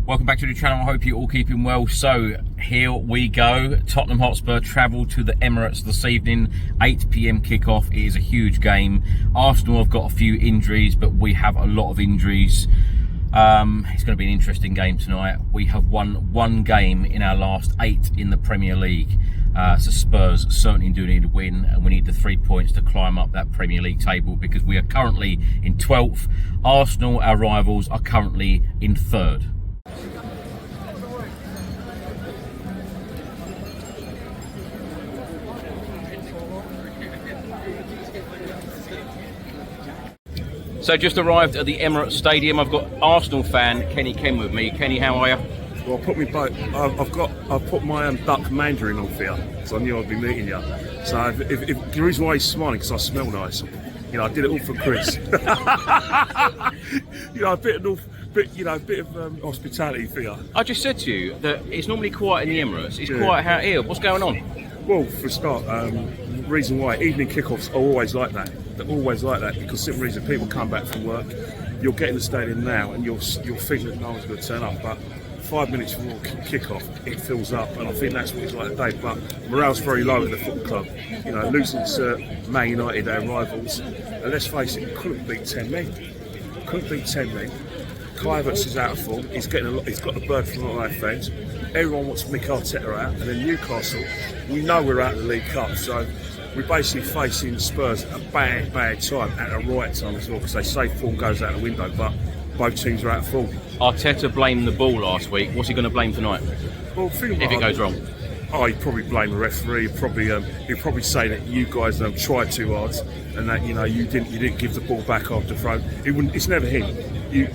Welcome back to the channel. I hope you're all keeping well. So here we go. Tottenham Hotspur travel to the Emirates this evening. 8 PM kickoff. It is a huge game. Arsenal have got a few injuries, but we have a lot of injuries. It's going to be an interesting game tonight. We have won one game in our last 8 in the Premier League. So Spurs certainly do need a win, and we need the 3 points to climb up that Premier League table because we are currently in 12th. Arsenal, our rivals, are currently in 3rd. So just arrived at the Emirates Stadium. I've got Arsenal fan Kenny Ken with me. Kenny, how are you? Well, I've put my duck mandarin on for you, so I knew I'd be meeting you. So if the reason why he's smiling because I smell nice. You know, I did it all for Chris. You know, a bit of hospitality for you. I just said to you that it's normally quiet in the Emirates. It's quiet out here. What's going on? Well, for a start, the reason why evening kickoffs are always like that. They're always like that because simple reason people come back from work. You'll get in the stadium now and you'll think that no one's going to turn up, but 5 minutes before kick-off, it fills up, and I think that's what it's like today. But morale's very low in the football club. You know, losing to Man United, our rivals, and let's face it, we couldn't beat 10 men. Couldn't beat 10 men. Kai Havertz is out of form. He's got the bird from a lot of our fans. Everyone wants Mick Arteta out, and then Newcastle. We know we're out of the League Cup, so we're basically facing Spurs at a bad time, at the right time as well, because they say form goes out the window, but both teams are out of form. Arteta blamed the ball last week. What's he going to blame tonight? Well, if it goes wrong. Oh, he'd probably blame the referee. He'd probably say that you guys tried too hard, and that you didn't give the ball back after throw. It's never him.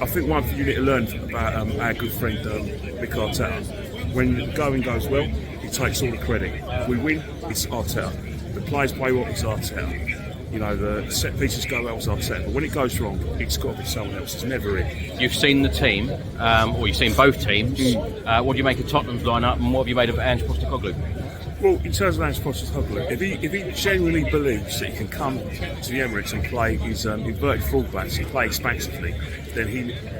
I think one thing you need to learn about our good friend Mick Arteta. When the going goes well, he takes all the credit. If we win, it's Arteta. The players play well, it's Arteta. You know, the set pieces go well, it's Arteta. But when it goes wrong, it's got to be someone else. It's never it. You've seen the team, or you've seen both teams. What do you make of Tottenham's lineup, and what have you made of Ange Postecoglou? Well, in terms of Ange Postecoglou, if he genuinely believes that he can come to the Emirates and play his inverted fullbacks and play expansively, then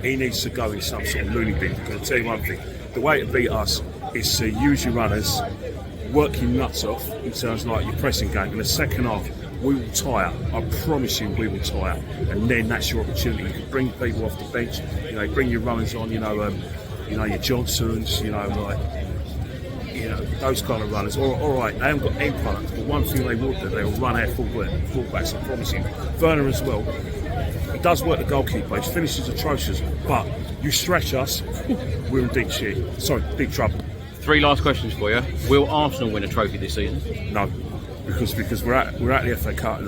he needs to go in some sort of loony bin. Because I'll tell you one thing, the way to beat us is to use your runners, work your nuts off in terms of like your pressing game. In the second half, we will tire. I promise you, we will tire. And then that's your opportunity. You can bring people off the bench. You know, bring your runners on. Your Johnsons. Those kind of runners. All right, they haven't got end product, but one thing they will do, they will run out fullbacks. I promise you. Werner as well. He does work the goalkeeper. His finish is atrocious, but you stretch us, we're in deep shit. Sorry, big trouble. 3 last questions for you. Will Arsenal win a trophy this season? No, because we're out the FA Cup,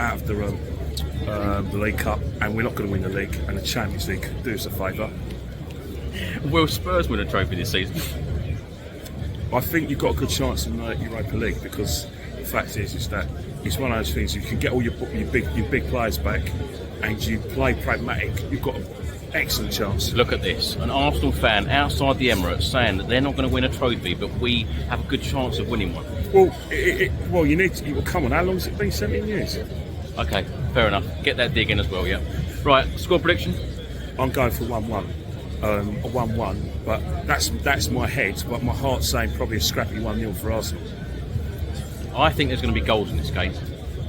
out of the League Cup, and we're not going to win the league. And the Champions League, do us a favour. Will Spurs win a trophy this season? I think you've got a good chance in the Europa League because the fact is that it's one of those things. You can get all your big players back, and you play pragmatic. You've got an excellent chance. Look at this, an Arsenal fan outside the Emirates saying that they're not going to win a trophy, but we have a good chance of winning one. Well, you need to. Well, come on, how long has it been? 17 years. Okay, fair enough. Get that dig in as well, yeah. Right, score prediction? I'm going for 1-1. A 1-1, but that's my head. But my heart's saying probably a scrappy 1-0 for Arsenal. I think there's going to be goals in this game.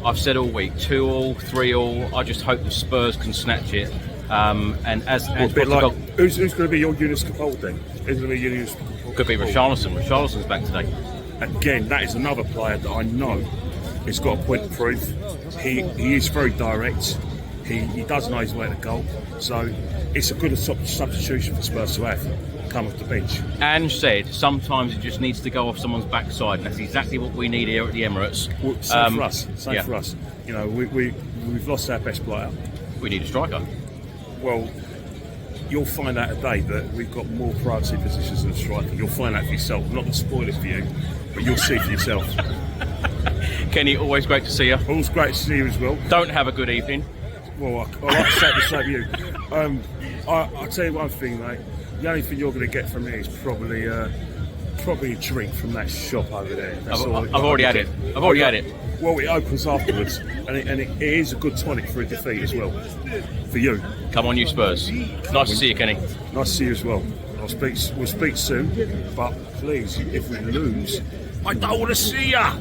I've said all week, 2-2, 3-2. I just hope the Spurs can snatch it. And as a bit like, who's going to be your Yunus Capaldi then? Who's going to be Yunus Capaldi? Could be Richarlison. Richarlison's back today. Again, that is another player that I know has got a point to prove. He is very direct. He does know his way to goal. So it's a good substitution for Spurs to have. Come off the bench. Ange said sometimes it just needs to go off someone's backside, and that's exactly what we need here at the Emirates. Well, same for us. Same for us. You know, we've lost our best player. We need a striker. Well, you'll find out today that we've got more priority positions than a striker. You'll find out for yourself. I'm not going to spoil it for you, but you'll see for yourself. Kenny, always great to see you. Always great to see you as well. Don't have a good evening. Well, I like to say the same to you. I'll tell you one thing, mate. The only thing you're going to get from me is probably a drink from that shop over there. I've already had it. I've already had it. Well, it opens afterwards, and it is a good tonic for a defeat as well. For you. Come on, you Spurs. Nice to see you, Kenny. Nice to see you as well. We'll speak soon, but please, if we lose, I don't want to see ya.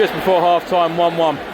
Just before half time, 1-1.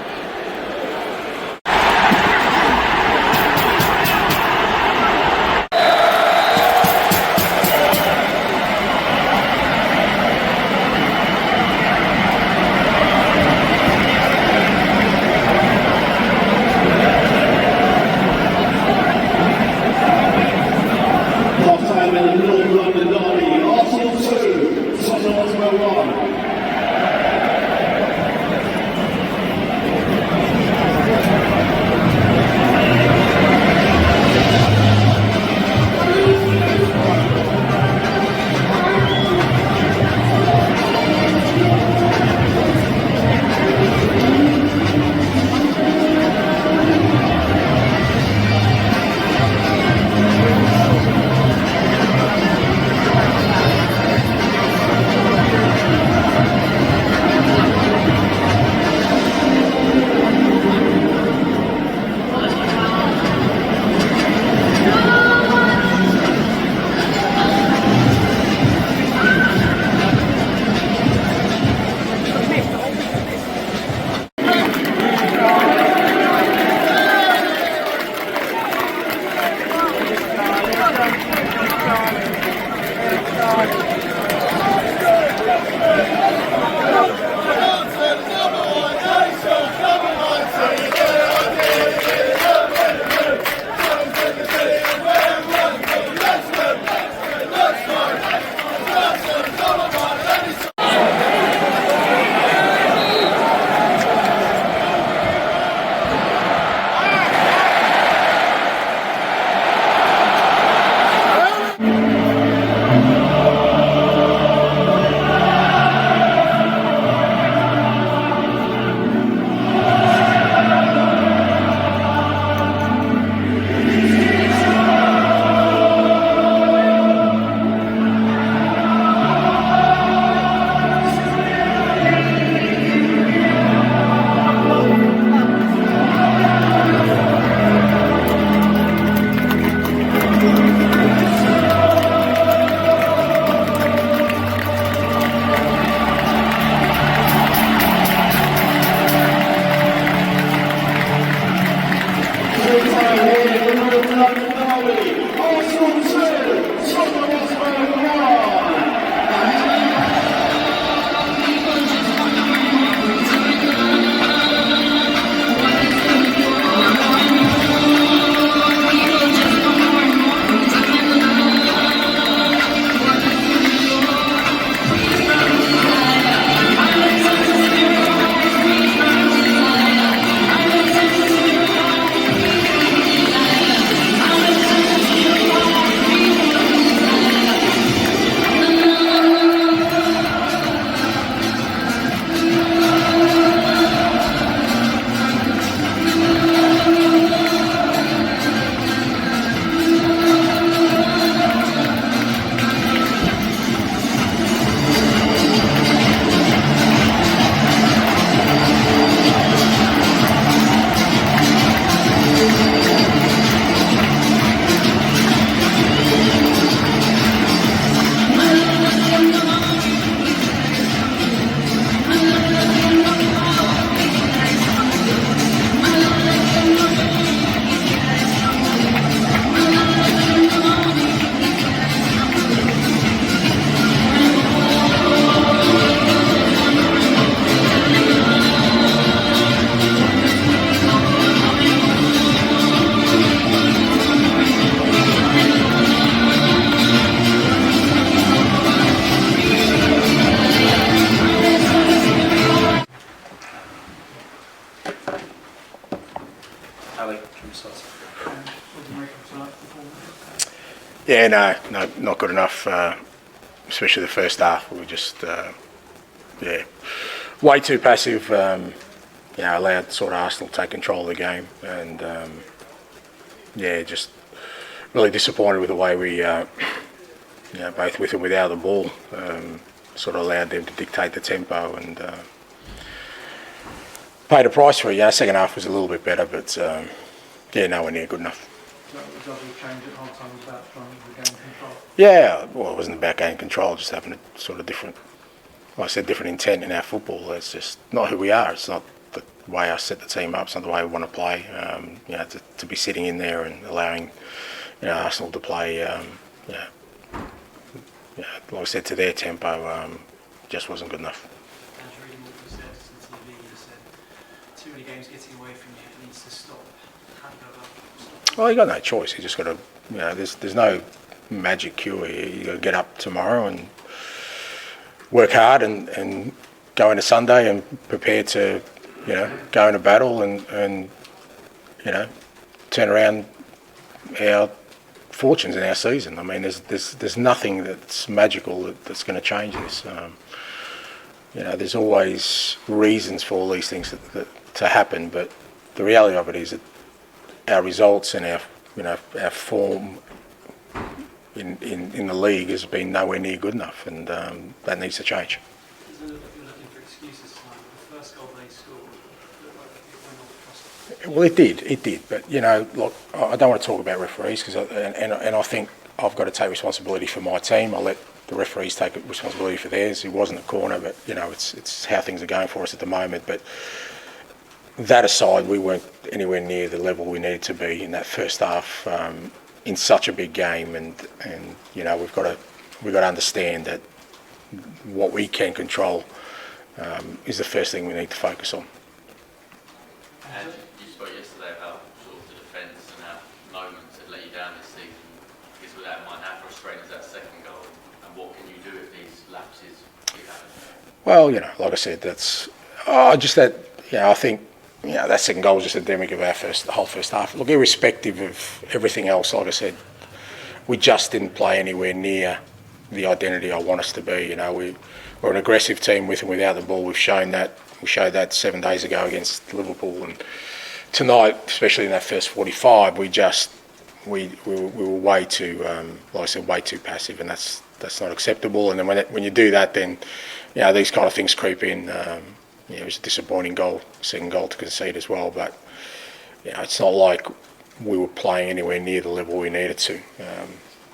Yeah, no, not good enough. Especially the first half, we were just way too passive. Allowed sort of Arsenal to take control of the game, and just really disappointed with the way we, both with and without the ball, sort of allowed them to dictate the tempo and paid a price for it. Second half was a little bit better, but nowhere near good enough. Yeah, well, it wasn't about game control, just having a sort of different intent in our football. That's just not who we are. It's not the way I set the team up. It's not the way we want to play. To be sitting in there and allowing Arsenal to play, like I said, to their tempo, just wasn't good enough. Too many games getting away from you, it needs to stop. How do you go about it? Well, you got no choice. You just got to, there's no magic cure here. You got to get up tomorrow and work hard and go into Sunday and prepare to, go into battle and turn around our fortunes in our season. I mean, there's nothing that's magical that's going to change this. There's always reasons for all these things to happen, but the reality of it is that our results and our form in the league has been nowhere near good enough, and that needs to change. You're looking for excuses tonight. The first goal they scored looked like it went off across. Well, it did, but look, I don't want to talk about referees because I think I've got to take responsibility for my team. I'll let the referees take responsibility for theirs. It wasn't a corner, but it's how things are going for us at the moment. But that aside, we weren't anywhere near the level we needed to be in that first half in such a big game, and we've got to understand that what we can control is the first thing we need to focus on. And you spoke yesterday about sort of the defence and how moments had let you down this season. I guess with that in mind, how frustrating is that second goal, and what can you do if these lapses keep happening? Well, like I said, that's I think that second goal was just endemic of the whole first half. Look, irrespective of everything else, like I said, we just didn't play anywhere near the identity I want us to be. We're an aggressive team with and without the ball. We've shown that. We showed that 7 days ago against Liverpool, and tonight, especially in that first 45, we were way too, like I said, way too passive, and that's not acceptable. And then when you do that, then these kind of things creep in. It was a disappointing second goal to concede as well, but it's not like we were playing anywhere near the level we needed to.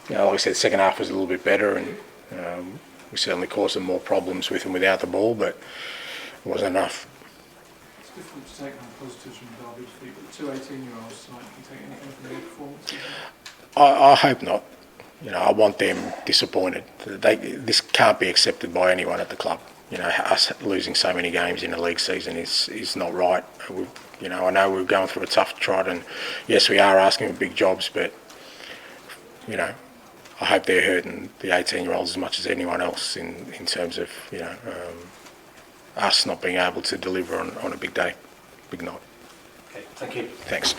Like I said, the second half was a little bit better, and we certainly caused them more problems with and without the ball, but it wasn't enough. It's difficult to take on positives from Derby defeat, but two 18-year-olds tonight, can you take anything from their performance? I hope not. I want them disappointed. This can't be accepted by anyone at the club. Us losing so many games in a league season is not right. I know we're going through a tough trot, and yes, we are asking for big jobs, but I hope they're hurting the 18-year-olds as much as anyone else in terms of us not being able to deliver on a big day, big night. Okay, thank you. Thanks.